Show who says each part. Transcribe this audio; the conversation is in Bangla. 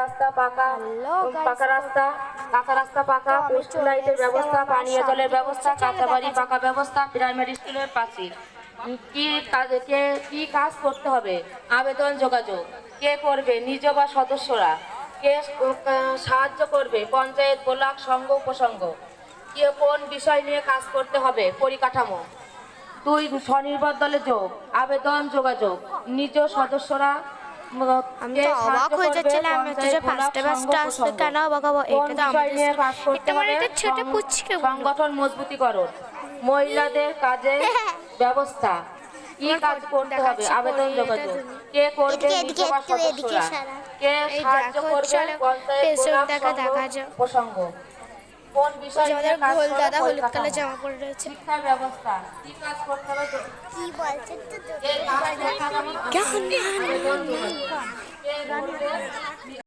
Speaker 1: রাস্তা পাকা রাস্তা পাকা, পোস্ট লাইটের ব্যবস্থা, পানীয় জলের ব্যবস্থা, কাঁচা বাড়ি পাকা ব্যবস্থা, প্রাইমারি স্কুলের পাশে। কি কাজ করতে হবে? আবেদন যোগাযোগ কে করবে? নিজ বা সদস্যরা। কে সাহায্য করবে? পঞ্চায়েত, ব্লক, সংঘ, উপসংঘ। কে কোন বিষয় নিয়ে কাজ করতে হবে? পরিকাঠামো। 2 স্বনির্ভর দলে যোগ, আবেদন যোগাযোগ, নিজ সদস্যরা।
Speaker 2: আমি তো অবাক হয়ে যাচ্ছিলাম, এত যে ফার্স্টে ফার্স্টে আসতে কেন অবাক হবো? এটা তো আমাদের ছোট পুচকে
Speaker 1: সংগঠন মজবুতিকরণ, মহিলাদের কাজে ব্যবস্থা। কি কাজ করতে হবে? আবেদন যোগাযোগ কে করবে? নিজ বা সদস্যরা। কে সাহায্য করবে? পঞ্চায়েত, ব্লক, সংঘ, উপসংঘ। কোন বিষয়ে কাজ
Speaker 2: ভোল দাদা
Speaker 1: করবে?
Speaker 2: হলুদ কালার
Speaker 1: পরিকাঠামো।
Speaker 2: জামা পরে রয়েছে।
Speaker 1: শিক্ষা ব্যবস্থা কি কাজ করতে হবে?
Speaker 3: কি বলছেন তো
Speaker 1: কে কাজ করতে হবে? আবেদন যোগাযোগ। কে করবে?